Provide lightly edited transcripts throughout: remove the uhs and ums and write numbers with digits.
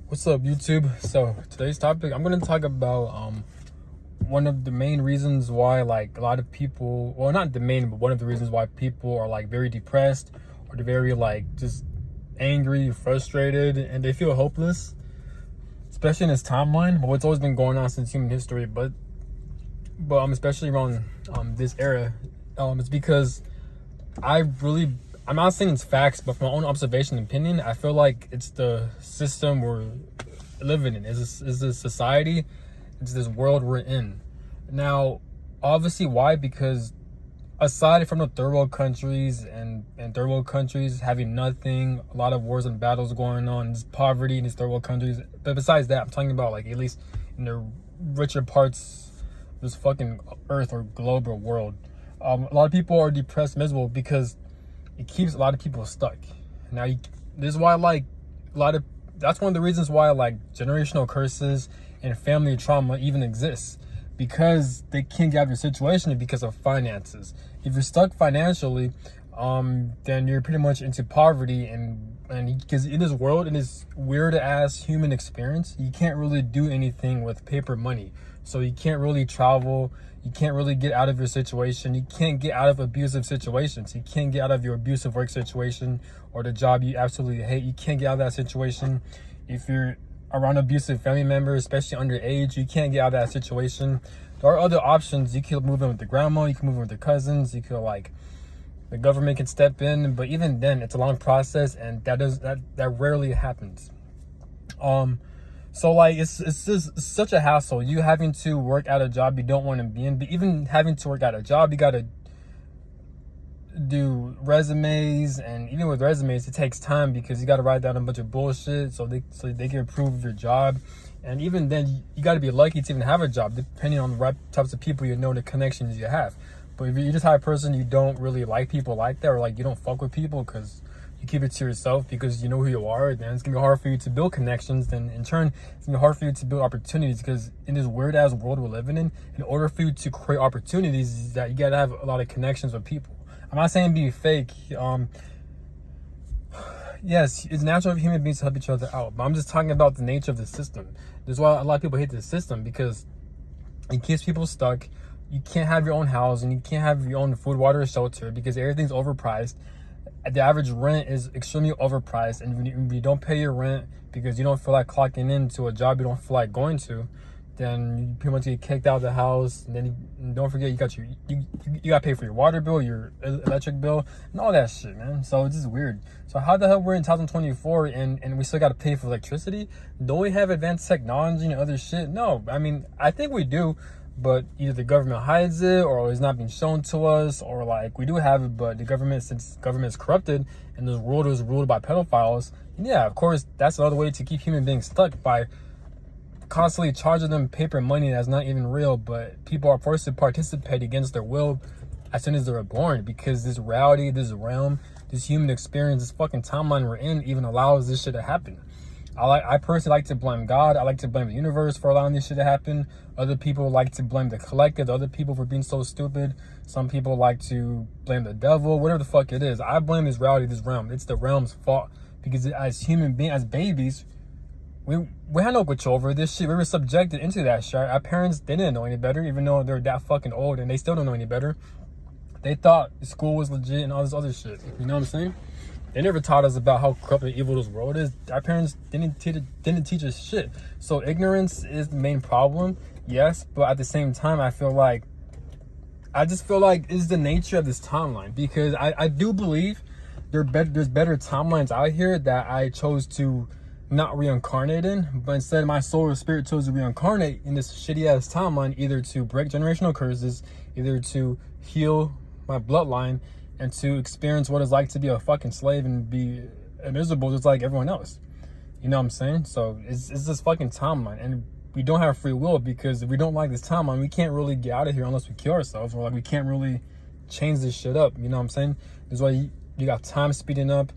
What's up, YouTube? So today's topic, I'm gonna talk about one of the main reasons why like a lot of people, well, not the main, but one of the reasons why people are like very depressed or they're very like just angry, frustrated, and they feel hopeless, especially in this timeline. But what's always been going on since human history, but especially around this era, it's because I'm not saying it's facts, but from my own observation and opinion, I feel like it's the system we're living in. Is this society? It's this world we're in. Now, obviously, why? Because aside from the third world countries and third world countries having nothing, a lot of wars and battles going on, there's poverty in these third world countries. But besides that, I'm talking about like at least in the richer parts of this fucking earth or globe or world. A lot of people are depressed, miserable because it keeps a lot of people stuck. Now, this is why like that's one of the reasons why like generational curses and family trauma even exists, because they can't get out of your situation because of finances. If you're stuck financially, then you're pretty much into poverty, and because in this world, in this weird ass human experience, you can't really do anything with paper money. So you can't really travel. You can't really get out of your situation. You can't get out of abusive situations. You can't get out of your abusive work situation or the job you absolutely hate. You can't get out of that situation. If you're around abusive family members, especially underage, you can't get out of that situation. There are other options. You can move in with the grandma. You can move in with the cousins. You could like, the government can step in, but even then, it's a long process, and that rarely happens. So like it's just such a hassle. You having to work at a job you don't want to be in, but even having to work at a job, you gotta do resumes, and even with resumes, it takes time because you gotta write down a bunch of bullshit so they can approve your job. And even then, you gotta be lucky to even have a job, depending on the right types of people you know, the connections you have. But if you're just type of person you don't really like people like that, or like you don't fuck with people because you keep it to yourself because you know who you are, then it's gonna be hard for you to build connections. Then in turn, it's gonna be hard for you to build opportunities, because in this weird ass world we're living in order for you to create opportunities, that you gotta have a lot of connections with people. I'm not saying be fake. Yes, it's natural for human beings to help each other out, but I'm just talking about the nature of the system. That's why a lot of people hate the system, because it keeps people stuck. You can't have your own house, and you can't have your own food, water, or shelter because everything's overpriced. The average rent is extremely overpriced, and when you don't pay your rent because you don't feel like clocking into a job you don't feel like going to, then you pretty much get kicked out of the house. And then don't forget, you got to pay for your water bill, your electric bill, and all that shit, man. So it's just weird. So how the hell we're in 2024 and we still got to pay for electricity? Don't we have advanced technology and other shit? No, I mean, I think we do, but either the government hides it, or it's not being shown to us, or like we do have it, but the government, since government is corrupted and this world is ruled by pedophiles, yeah, of course, that's another way to keep human beings stuck, by constantly charging them paper money that's not even real, but people are forced to participate against their will as soon as they're born, because this reality, this realm, this human experience, this fucking timeline we're in even allows this shit to happen. I personally like to blame God. I like to blame the universe for allowing this shit to happen. Other people like to blame the collective, other people for being so stupid. Some people like to blame the devil, whatever the fuck it is. I blame this reality, this realm. It's the realm's fault, because as human beings, as babies, we had no control over this shit. We were subjected into that shit. Our parents didn't know any better, even though they're that fucking old, and they still don't know any better. They thought school was legit and all this other shit. You know what I'm saying? They never taught us about how corrupt and evil this world is. Our parents didn't teach us shit. So ignorance is the main problem, yes, but at the same time, I just feel like it's the nature of this timeline, because I do believe there's better timelines out here that I chose to not reincarnate in, but instead my soul or spirit chose to reincarnate in this shitty ass timeline, either to break generational curses, either to heal my bloodline, and to experience what it's like to be a fucking slave and be miserable just like everyone else. You know what I'm saying? So it's this fucking timeline, and we don't have free will, because if we don't like this timeline, we can't really get out of here unless we kill ourselves, or like we can't really change this shit up. You know what I'm saying? That's why you got time speeding up,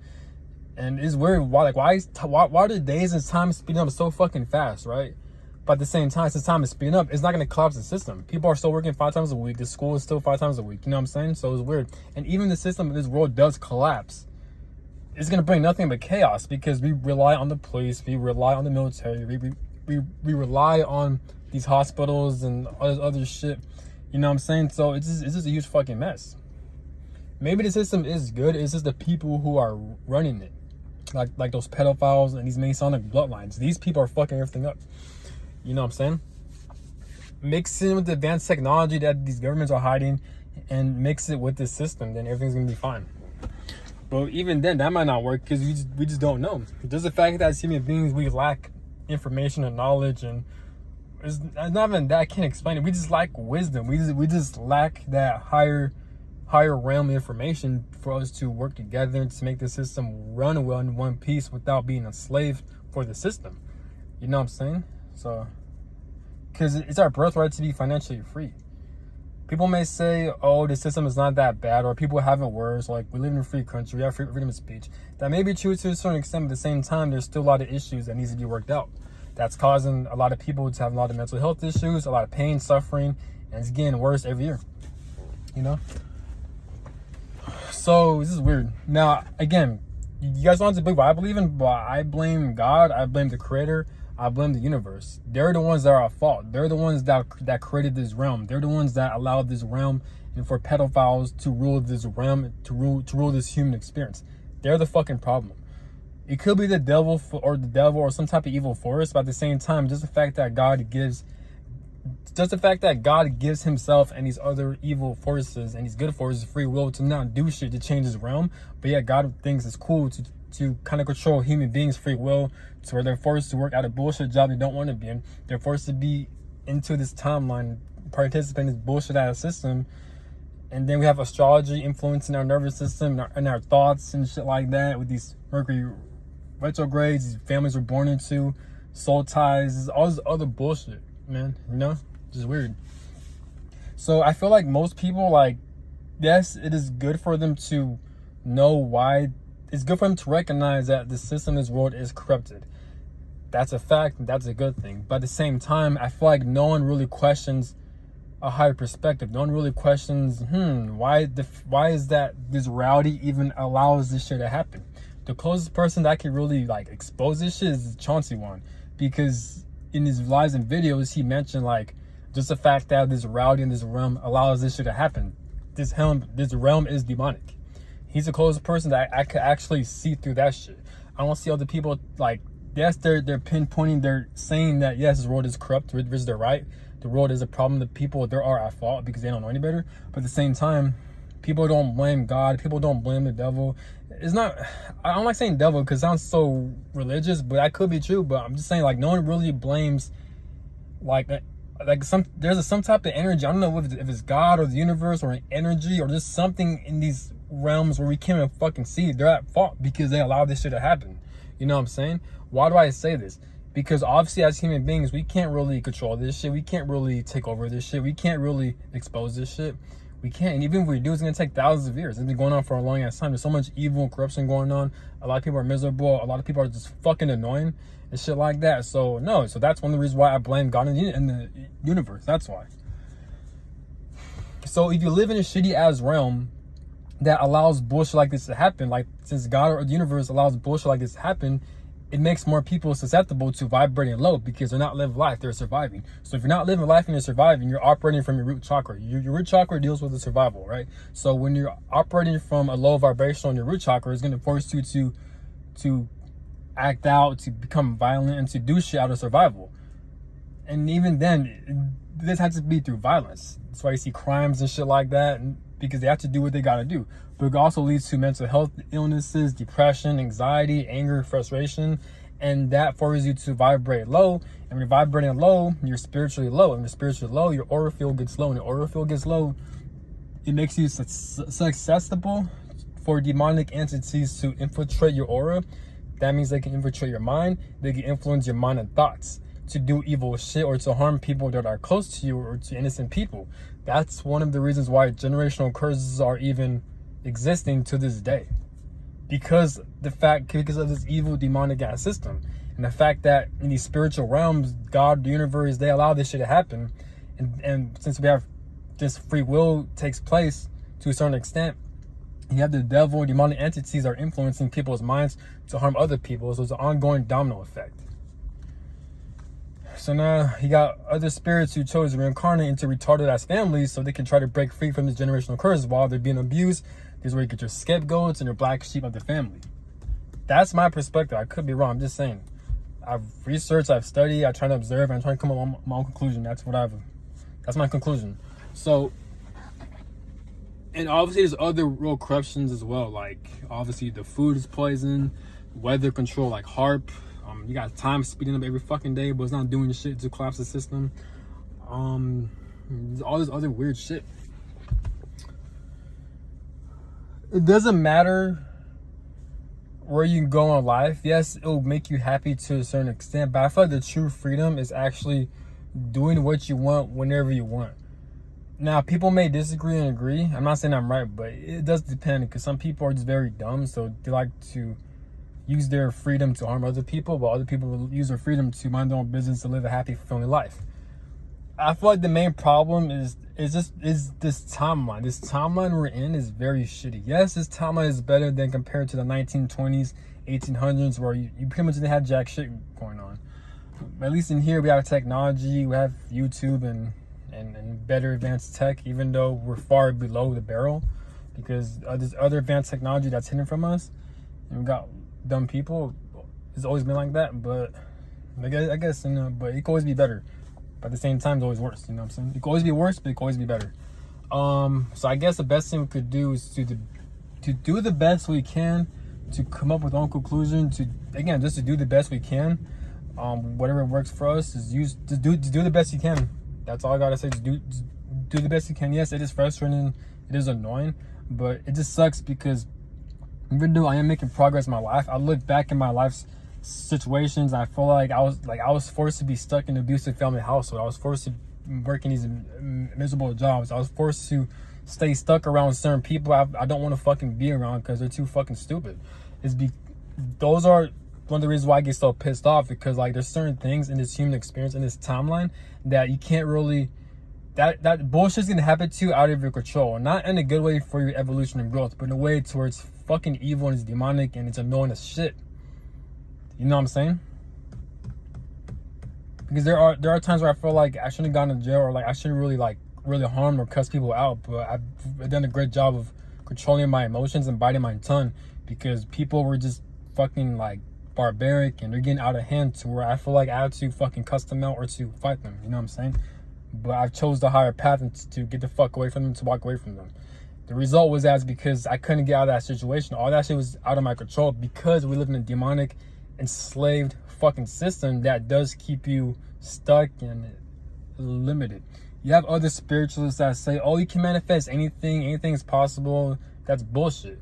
and it's weird. Why are the days and time speeding up so fucking fast, right? But at the same time, since time is speeding up, it's not going to collapse the system. People are still working 5 times a week. The school is still 5 times a week. You know what I'm saying? So it's weird. And even the system of this world does collapse. it's gonna bring nothing but chaos because we rely on the police, we rely on the military, we rely on these hospitals and other shit. You know what I'm saying? So it's just a huge fucking mess. Maybe the system is good. It's just the people who are running it, like those pedophiles and these Masonic bloodlines. These people are fucking everything up. You know what I'm saying? Mix it with the advanced technology that these governments are hiding, and mix it with the system, then everything's gonna be fine. But even then, that might not work because we just don't know. Just the fact that as human beings we lack information and knowledge, and it's not even that I can't explain it. We just lack wisdom. We just lack that higher realm of information for us to work together to make the system run well in one piece without being a slave for the system. You know what I'm saying? So, because it's our birthright to be financially free. People may say, oh, the system is not that bad, or people have it worse, like we live in a free country, we have freedom of speech. That may be true to a certain extent, but at the same time, there's still a lot of issues that needs to be worked out. That's causing a lot of people to have a lot of mental health issues, a lot of pain, suffering, and it's getting worse every year. You know? So this is weird. Now, again, you guys don't have to believe what I believe in, but I blame God, I blame the creator, I blame the universe. They're the ones that are at fault. They're the ones that created this realm. They're the ones that allowed this realm and for pedophiles to rule this realm, to rule this human experience. They're the fucking problem. It could be the devil or some type of evil force, but at the same time, just the fact that God gives himself and these other evil forces and these good forces free will to not do shit to change his realm, but yet God thinks it's cool to kind of control human beings' free will to where they're forced to work at a bullshit job they don't want to be in. They're forced to be into this timeline, participate in this bullshit ass system. And then we have astrology influencing our nervous system and our thoughts and shit like that with these Mercury retrogrades these families were born into, soul ties, all this other bullshit, man. You know? Just weird. So I feel like most people, like, yes, it is good for them to know why. It's good for them to recognize that the system in this world is corrupted. That's a fact. That's a good thing. But at the same time, I feel like no one really questions a higher perspective. No one really questions, why is that this reality even allows this shit to happen? The closest person that can really like expose this shit is Chauncey Wan, because in his lives and videos he mentioned like just the fact that this reality in this realm allows this shit to happen. This realm is demonic. He's the closest person that I could actually see through that shit. I don't see other people like, yes, they're pinpointing, they're saying that yes, this world is corrupt, which is they're right. The world is a problem. The people there are at fault because they don't know any better. But at the same time, people don't blame God. People don't blame the devil. It's not, I don't like saying devil because it sounds so religious, but that could be true. But I'm just saying, like, no one really blames there's some type of energy. I don't know if it's God or the universe or an energy or just something in these realms where we can't even fucking see. They're at fault because they allowed this shit to happen. You know what I'm saying? Why do I say this? Because obviously as human beings, we can't really control this shit. We can't really take over this shit. We can't really expose this shit. We can't. And even if we do, it's going to take thousands of years. It's been going on for a long ass time. There's so much evil and corruption going on. A lot of people are miserable. A lot of people are just fucking annoying and shit like that. So no. So that's one of the reasons why I blame God in the universe. That's why. So if you live in a shitty ass realm that allows bullshit like this to happen, like since God or the universe allows bullshit like this to happen, it makes more people susceptible to vibrating low because they're not living life, they're surviving. So if you're not living life and you're surviving, you're operating from your root chakra. Your root chakra deals with the survival, right? So when you're operating from a low vibration on your root chakra, it's going to force you to act out, to become violent, and to do shit out of survival. And even then, this has to be through violence. That's why you see crimes and shit like that, because they have to do what they got to do. But it also leads to mental health illnesses, depression, anxiety, anger, frustration, and that forces you to vibrate low. And when you're vibrating low, you're spiritually low. And when you're spiritually low, your aura field gets low. And your aura field gets low, it makes you susceptible for demonic entities to infiltrate your aura. That means they can infiltrate your mind. They can influence your mind and thoughts to do evil shit or to harm people that are close to you or to innocent people. That's one of the reasons why generational curses are even existing to this day, because of this evil demonic ass system, and the fact that in these spiritual realms, God, the universe, they allow this shit to happen, and since we have this free will takes place to a certain extent, You have the devil, demonic entities are influencing people's minds to harm other people. So it's an ongoing domino effect. So now you got other spirits who chose to reincarnate into retarded ass families so they can try to break free from this generational curse while they're being abused. This is where you get your scapegoats and your black sheep of the family. That's my perspective. I could be wrong. I'm just saying. I've researched, I've studied, I try to observe, and I'm trying to come up with my own conclusion. That's my conclusion. So, and obviously there's other real corruptions as well. Like, obviously the food is poison, weather control like HARP. You got time speeding up every fucking day, but it's not doing shit to collapse the system. All this other weird shit. It doesn't matter where you can go in life. Yes, it'll make you happy to a certain extent, but I feel like the true freedom is actually doing what you want whenever you want. Now, people may disagree and agree. I'm not saying I'm right, but it does depend, because some people are just very dumb, so they like to use their freedom to harm other people, while other people will use their freedom to mind their own business, to live a happy, fulfilling life. I feel like the main problem is this timeline. This timeline we're in is very shitty. Yes, this timeline is better than compared to the 1920s, 1800s, where you pretty much didn't have jack shit going on. At least in here, we have technology, we have YouTube and better advanced tech, even though we're far below the barrel, because there's other advanced technology that's hidden from us, and we got dumb people. It's always been like that, but I guess you know, but it could always be better. But at the same time, it's always worse. You know what I'm saying? It could always be worse, but it could always be better. So I guess the best thing we could do is to do the best we can, to come up with our own conclusion. Just to do the best we can. Whatever works for us is to do the best you can. That's all I gotta say. Just do the best you can. Yes, it is frustrating. It is annoying, but it just sucks because even though I am making progress in my life, I look back in my life's situations. I feel like I was forced to be stuck in an abusive family household. I was forced to work in these miserable jobs. I was forced to stay stuck around certain people I don't want to fucking be around because they're too fucking stupid. Those are one of the reasons why I get so pissed off, because like there's certain things in this human experience, in this timeline, that you can't really, that bullshit's gonna happen to you out of your control. Not in a good way for your evolution and growth, but in a way towards fucking evil and it's demonic and it's annoying as shit. You know what I'm saying? Because there are times where I feel like I shouldn't have gone to jail, or like I shouldn't really harm or cuss people out, but I've done a great job of controlling my emotions and biting my tongue, because people were just fucking like barbaric and they're getting out of hand to where I feel like I had to fucking cuss them out or to fight them. You know what I'm saying? But I've chose the higher path and to get the fuck away from them, to walk away from them. The result was because I couldn't get out of that situation. All that shit was out of my control, because we live in a demonic, enslaved fucking system that does keep you stuck and limited. You have other spiritualists that say, oh, you can manifest anything is possible. That's bullshit.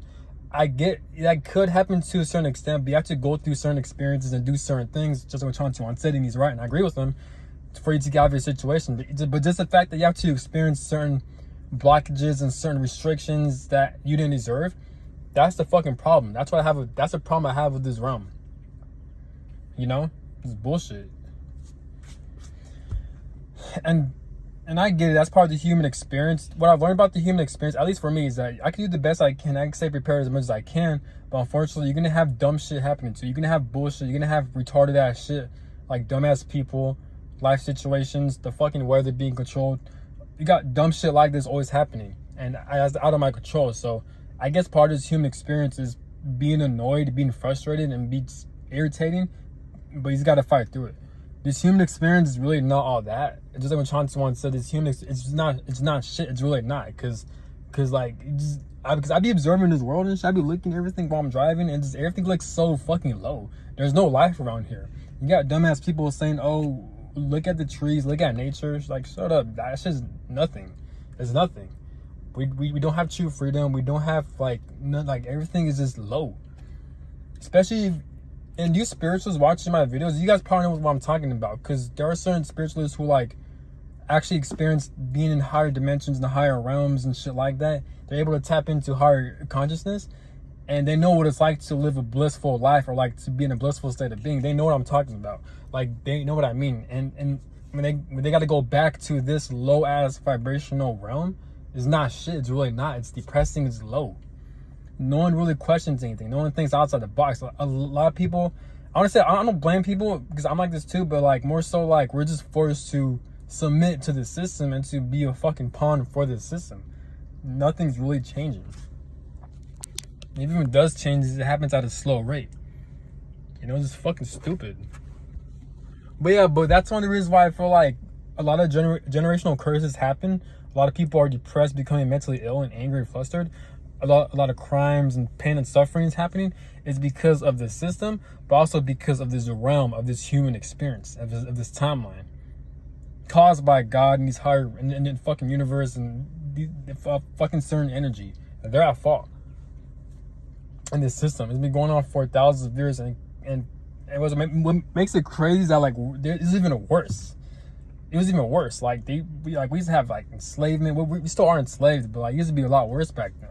I get that could happen to a certain extent, but you have to go through certain experiences and do certain things, just like Chauncey said, and he's right, and I agree with him, for you to get out of your situation. But just the fact that you have to experience certain blockages and certain restrictions that you didn't deserve, that's the fucking problem. That's the problem I have with this realm. You know, it's bullshit. And I get it. That's part of the human experience. What I've learned about the human experience, at least for me, is that I can do the best I can. I can stay prepared as much as I can. But unfortunately, you're going to have dumb shit happening to you. You're going to have bullshit. You're going to have retarded ass shit. Like dumbass people, life situations, the fucking weather being controlled. You got dumb shit like this always happening. And it's out of my control. So I guess part of this human experience is being annoyed, being frustrated, and being irritating. But he's got to fight through it. This human experience is really not all that. It's just like when Chauncey once said, it's not shit. It's really not, because I be observing this world and shit. I be looking at everything while I'm driving, and just everything looks so fucking low. There's no life around here. You got dumbass people saying, oh, look at the trees, look at nature. It's like, shut up. That's just nothing. It's nothing. We don't have true freedom. We don't have everything is just low. Especially and you spiritualists watching my videos, you guys probably know what I'm talking about, because there are certain spiritualists who actually experience being in higher dimensions and higher realms and shit like that. They're able to tap into higher consciousness, and they know what it's like to live a blissful life, or like to be in a blissful state of being. They know what I'm talking about. Like, they know what I mean. And when they got to go back to this low ass vibrational realm, it's not shit. It's really not. It's depressing. It's low. No one really questions anything. No one thinks outside the box. A lot of people, I want to say, I don't blame people because I'm like this too, but like more so like we're just forced to submit to the system and to be a fucking pawn for the system. Nothing's really changing. Even when it does change, it happens at a slow rate. You know, it's just fucking stupid. But yeah, but that's one of the reasons why I feel like a lot of generational curses happen. A lot of people are depressed, becoming mentally ill and angry and flustered. A lot of crimes and pain and suffering is happening is because of the system, but also because of this realm of this human experience, of this timeline caused by God and these higher and the fucking universe and the fucking certain energy. They're at fault in this system. It's been going on for thousands of years, and what makes it crazy is that like it's even worse. It was even worse. Like we used to have like enslavement. We still are enslaved, but like it used to be a lot worse back then.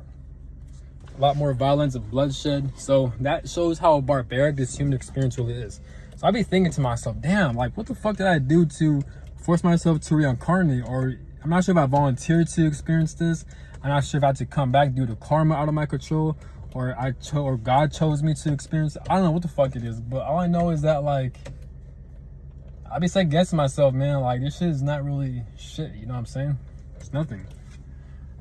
A lot more violence and bloodshed. So that shows how barbaric this human experience really is. So I'd be thinking to myself, damn, like what the fuck did I do to force myself to reincarnate? Or I'm not sure if I volunteered to experience this. I'm not sure if I had to come back due to karma out of my control, or or God chose me to experience it. I don't know what the fuck it is, but all I know is that like I be second guessing myself, man. Like this shit is not really shit. You know what I'm saying? It's nothing.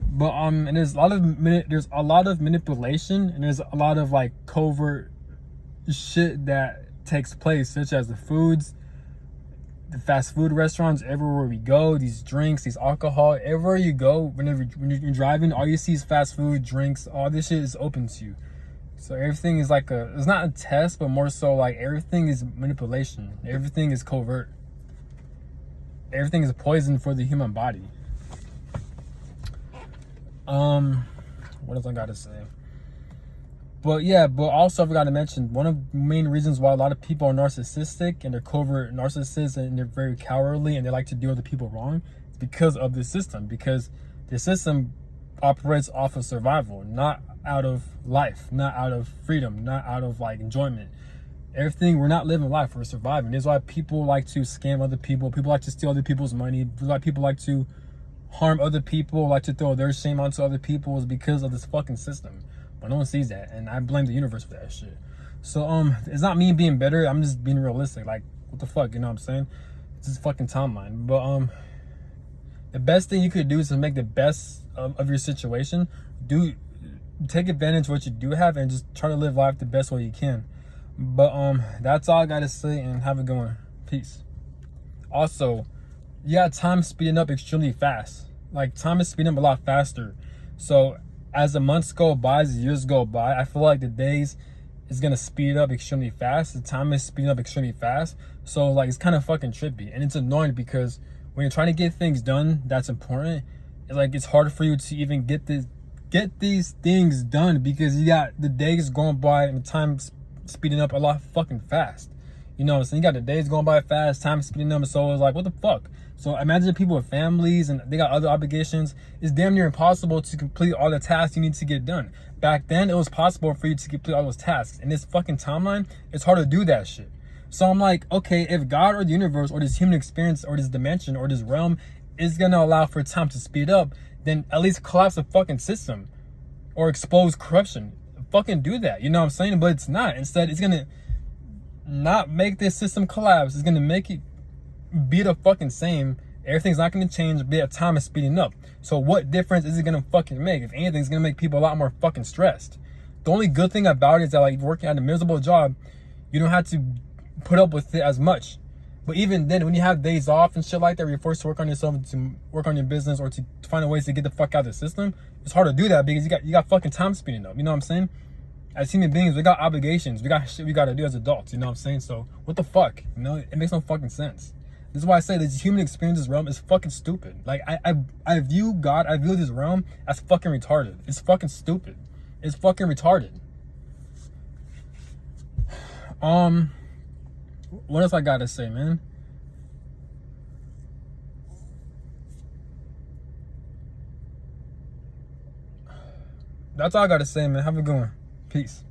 But and there's a lot of manipulation, and there's a lot of like covert shit that takes place, such as the foods, the fast food restaurants, everywhere we go, these drinks, these alcohol, everywhere you go, when you're driving, all you see is fast food, drinks, all this shit is open to you. So everything is like it's not a test, but more so like everything is manipulation. Everything is covert. Everything is poison for the human body. What else I gotta say? But yeah, but also I forgot to mention, one of the main reasons why a lot of people are narcissistic and they're covert narcissists and they're very cowardly and they like to do other people wrong is because of the system. Because the system operates off of survival, not out of life, not out of freedom, not out of like enjoyment. Everything, we're not living life, we're surviving. That's why people like to scam other people. People like to steal other people's money. That's why people like to harm other people, like to throw their shame onto other people, is because of this fucking system. But no one sees that, and I blame the universe for that shit. So it's not me being better, I'm just being realistic. Like, what the fuck, you know what I'm saying? It's just fucking timeline. But the best thing you could do is to make the best of your situation. Take advantage of what you do have and just try to live life the best way you can. But that's all I gotta say, and have a good one. Peace. Also, yeah, time speeding up extremely fast. Like, time is speeding up a lot faster. So as the months go by, as the years go by, I feel like the days is gonna speed up extremely fast. The time is speeding up extremely fast. So like it's kind of fucking trippy, and it's annoying because when you're trying to get things done that's important, it's hard for you to even get these things done because you got the days going by and the time speeding up a lot fucking fast. You know what I'm saying? You got the days going by fast, time speeding up, so it's like, what the fuck? So imagine people with families and they got other obligations. It's damn near impossible to complete all the tasks you need to get done. Back then, it was possible for you to complete all those tasks. In this fucking timeline, it's hard to do that shit. So I'm like, okay, if God or the universe or this human experience or this dimension or this realm is gonna allow for time to speed up, then at least collapse the fucking system or expose corruption. Fucking do that, you know what I'm saying? But it's not. Instead, it's gonna not make this system collapse. It's gonna make it be the fucking same. Everything's not gonna change, but time is speeding up. So what difference is it gonna fucking make? If anything, it's gonna make people a lot more fucking stressed. The only good thing about it is that like working at a miserable job, you don't have to put up with it as much. But even then, when you have days off and shit like that, where you're forced to work on yourself, to work on your business, or to find ways to get the fuck out of the system, it's hard to do that because you got fucking time speeding up. You know what I'm saying? As human beings, we got obligations. We got shit we gotta do as adults. You know what I'm saying? So what the fuck? You know, it makes no fucking sense. This is why I say this human experience realm is fucking stupid. Like I view God, I view this realm as fucking retarded. It's fucking stupid. It's fucking retarded. What else I gotta say, man? That's all I gotta say, man. Have a good one. Peace.